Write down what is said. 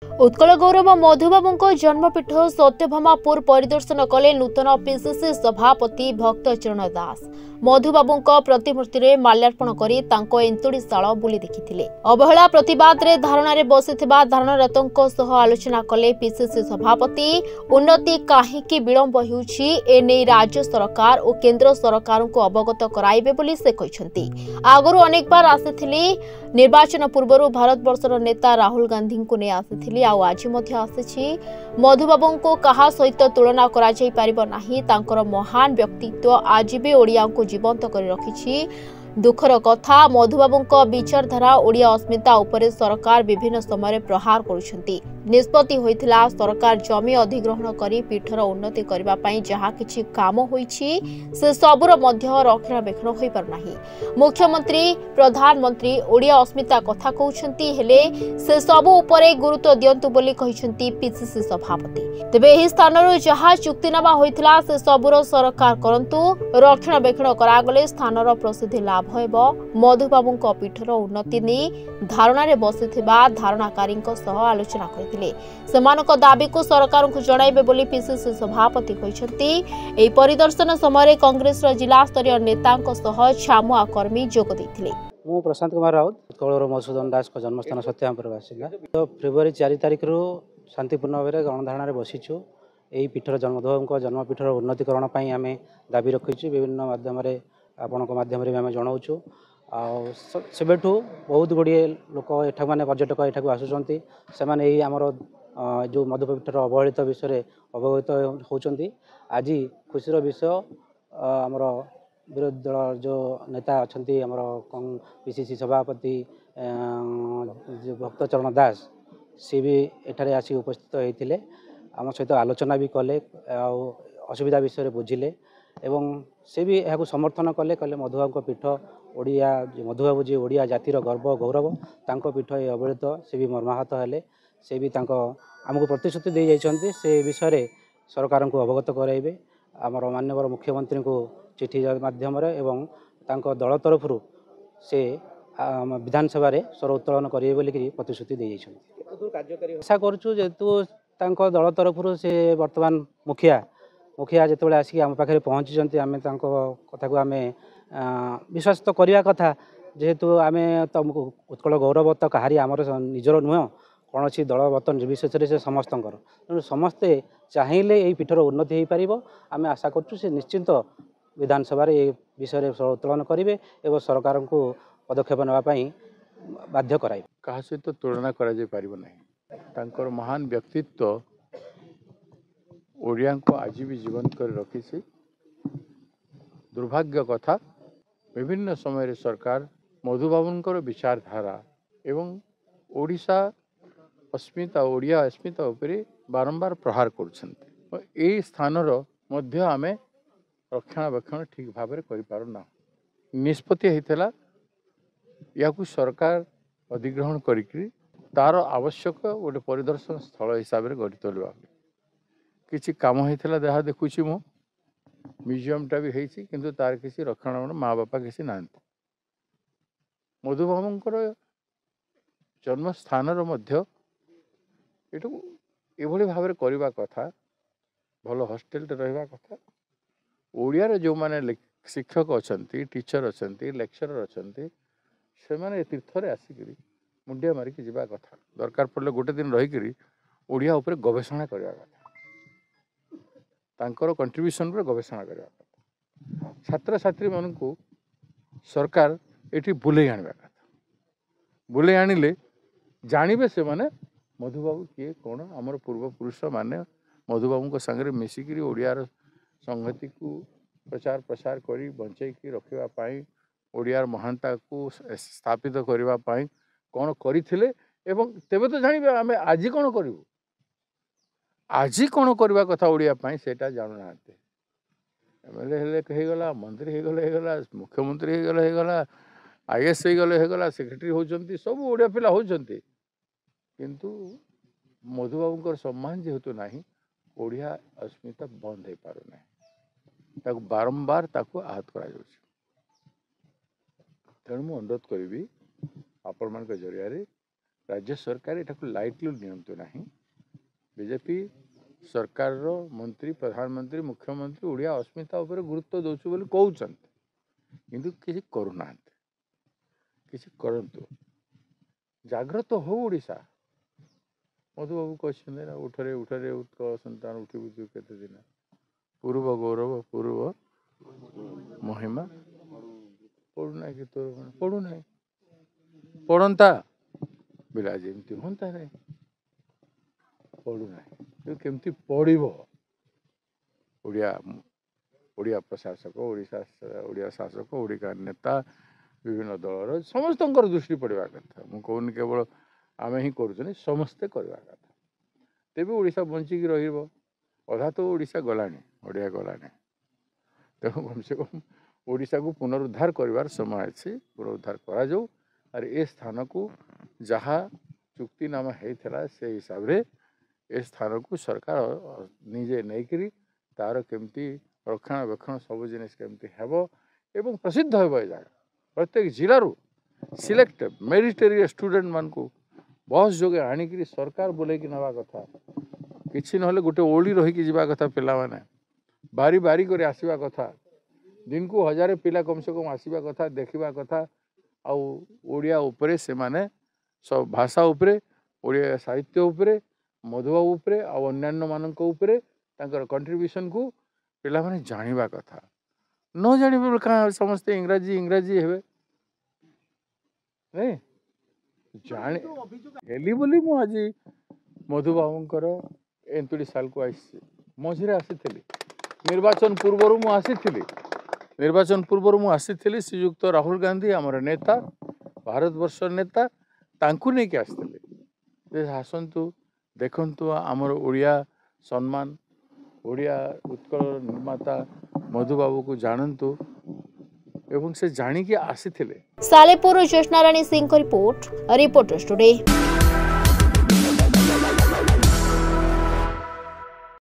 उत्कल गौरव मधुबाबू जन्मपीठ सत्यभामापुर परिदर्शन कले नूतन पीसीसी सभापति भक्तचरण दास। मधुबाबू प्रतिमूर्ति में माल्यार्पण करी एंतुड़ीशाल बुली देखिथिले। अवहेला प्रतिवाद रे धारणा बसिथिबा धारणारतों सह आलोचना कले पीसीसी सभापति। उन्नति काहींकि विलंब हेउछि एने राज्य सरकार और केंद्र सरकार को अवगत कराइबे बोली से कहिसंती। आगरु अनेक बार आसिथिले। निर्वाचन पूर्व भारतवर्षर नेता राहुल गांधी को ने आसिथिले। आज मधुबाबू को कहा सहित तुलना करा जाई परिबो नाही। तांकर महान व्यक्तित्व आज भी ओडिया को जीवंत कर रखिछि। दुखर कथा मधुबाबू विचारधारा ओडिया अस्मिता उपरे सरकार विभिन्न समय प्रहार करुछंती। निष्पत्ति होइथिला सरकार जमी अधिग्रहण करी पीठर उन्नति करबा पई जहा किछि काम होइछि से सबुर मध्य रक्षणाबेक्षण होई पर नाही। मुख्यमंत्री प्रधानमंत्री ओडिया अस्मिता कथा कहउछंती हेले से सब उपरे गुरुत्व दियंतु बोली कहिसंती पीसीसी सभापति। तेबे एही स्थानरो जहा चुक्तिनामा होइथिला से सबुर सरकार करंतु रक्षणाबेक्षण करागले स्थानर प्रसिद्धि लाभ हेबो। मधुबाबू पीठर उन्नति नै धारणा रे बसिथिबा धारणाकारी सह आलोचना करथिले। सेमानक दाबी को सरकार को जणाइबे बोली पीसीसी सभापति कहिसंती। एही परिदर्शन समय कांग्रेस जिला स्तरीय नेतांक सह छामुआ कर्मी जोग दैथिले। मु प्रशांत कुमार राउत उत्कल मधुसूदन दास को जन्मस्थान सत्यभामापुर बासिंदा। तो फेब्रुआरी 4 तारिख रु शांतिपूर्ण भाव में गणधारणा बसीचु। यही पीठर मधुबाबू जन्मपीठर उन्नतिकरण पर आम दाबी रखीचु। विभिन्न माध्यम आपण माध्यम आम जनाऊँ सेबेठू बहुत गुड़िए लोक एठा माने पर्यटक एठाक आसुँच से आमर जो मधुपीठर अवहेलित विषय अवगत होती। आज खुशीर विषय आमर विरोधी दल जो नेता अच्छा आमर पीसीसी सभापति भक्तचरण दास सी भी एठारे आसी उपस्थित होते आम सहित आलोचना भी कले असुविधा विषय बुझिले एवं से भी यह समर्थन कले कहले मधुबाबू पीठ ओडिया मधुबाबू जी ओडिया जातिर गर्व गौरव तांको पीठ ये अवहेलित से भी मर्माहत हेले से भी आमको प्रतिश्रुति दे जाइछन्ति से विषय सरकार को अवगत कराइबे। आमर माननीय मुख्यमंत्री को चिठी माध्यम एवं तांको दल तरफ से विधानसभा स्वर उत्तोलन करेंगे बोलिक प्रतिश्रुति दे जाइछन्ति। आशा करूँ जेहेतु तांको दल तरफ से वर्तमान मुखिया जिते आसिक आम पाखे पहुँची आम कथा को आम विश्वास तो करवा कथा जेहेतु आम तो उत्कल गौरव तो कहारी आमर निजर नुह कौन सी दल बत निर्विशेष से समस्त तेणु समस्ते चाहिए यही पीठर उन्नति हो पार। आम आशा करूँ निश्चिंत विधानसभा ये विषय उत्तोलन करेंगे और सरकार को पदक्षेप नापी बाध्य कराइबे। क्या सहित तुलना कर महान व्यक्तित्व ओडिया को आज भी जीवंत कर रखी। दुर्भाग्य कथा विभिन्न समय सरकार मधुबाबू विचारधारा एवं ओडिशा अस्मिता ओडिया अस्मिता उपरे बारंबार प्रहार कर स्थानर मध्य आमे रक्षणाबेक्षण ठीक भाव में करना निष्पत्ति होता या सरकार अधिग्रहण करी तार आवश्यक गोटे परिदर्शन स्थल हिसाब से गढ़ी तोलवा किसी काम होता जहाँ देखुची मु म्यूजियमटा भी होती किंतु तार किसी रक्षण माँ बापा किसी ना मधुबाबूर जन्मस्थान ये भाव करवा कथा भल हॉस्टेल रहा कथा ओडिया जो माने शिक्षक अच्छा टीचर अच्छा लेक्चरर अच्छा से माने तीर्थरे आसिक मुंडिया मारिक जावा कथा दरकार पड़े गोटे दिन रहीकि ओडिया उपर गवेषणा करवा कथा तांकर कंट्रीब्यूशन पर गवेषणा करवा कथा छात्र छात्री मान को सरकार ये बुले आने कथा बुले आनिले जानवे से माने मधुबाबू किए कौन आमर पूर्वपुरुष माने मधुबाबू सागर मिसिकी ओडियार संहति को प्रचार प्रसार करी बंचैकी रखापी ओडियार महानता को स्थापित करने कौन करते तेबे तो जानवे आम आज कौन करूँ आज कौन करवा कथा ओडिया सेटा जानूना एमएलए होगला मंत्री होगला मुख्यमंत्री होगला आईएएस होगला सेक्रेटरी होती सब ओडिया पिला होती किंतु मधुबाबू सम्मान जेहेतु ना ओडिया अस्मिता बंद हो पार बारंबार ताको आहत करा तेणु मुझे अनुरोध करी आपण मान जरिया राज्य सरकार एटा को लाइटली नियंतु नहीं बीजेपी सरकार रो मंत्री प्रधानमंत्री मुख्यमंत्री ओडिया अस्मिता उपर गुरुत्व दौचु बोली कहउछन किंतु किसी करूना किसी करंतु जागृत हो ओडिशा मधुबाबू कहते ना उठरे उठरे उत्कल संतान उठी बुझु केते दिन पूर्व गौरव पूर्व महिमा पढ़ुना कि तोर पढ़ुना पढ़ंता बिला जमती होता नहीं पढ़ुना केमती पढ़ ओडिया प्रशासक ओडिया शासक ओडिया नेता विभिन्न दलर समस्त दृष्टि पड़ा कथा मुझे कहूनी केवल आम ही कर समस्ते करवा कथा तेज ओडिशा बंचिक रहा तो ओडिशा गलानी ओडिया गलानी तेणु कम से कम ओडिशा को पुनरुद्धार कर समय अच्छी पुनरुद्धार करा और ए स्थान को जहाँ चुक्तिनामा होता से हिसाब से ए स्थान को सरकार निजे नहीं तार केमती रक्षणाबेक्षण सब जिनिस केमती हेब एवं प्रसिद्ध हेब ए जगह प्रत्येक जिलूर सिलेक्ट मेरिटरी स्टूडेंट मान को बस जोगे आणिक सरकार बुलेकी नवा कथा किसी ना गोटे ओली रहीकि जावा कथा पिला माने बारी बारी कर आसवा कथा दिन को 1000 पिला कम से कम आसवा कथा देखा कथा आउ ओडिया उपरे से माने सब भाषा उपरे ओडिया साहित्य उपरे मधुबाबू उपरे आ अन्यान्य मानक उपरे तांकर कंट्रीब्यूशन को पिला माने जानिबा कथा न जानिबे कहाँ समस्ते इंग्राजी इंग्राजी हेबे नहीं जाने हेली बोली मु आज मधुबाबूंकर एंतुड़ी साल को आसी मझे आसी निर्वाचन पूर्व मु आसी निर्वाचन पूर्व मु आसी श्रीयुक्त राहुल गांधी आमर नेता भारत वर्ष नेता तांकु नहीं कि आसते आसतु देखंतु आमर ओडिया सम्मान ओडिया उत्कल निर्माता मधुबाबू को जानतु एवं से जानिकी आसी सालेपुर ज्योत्स्नाराणी सिंह रिपोर्टर्स टुडे।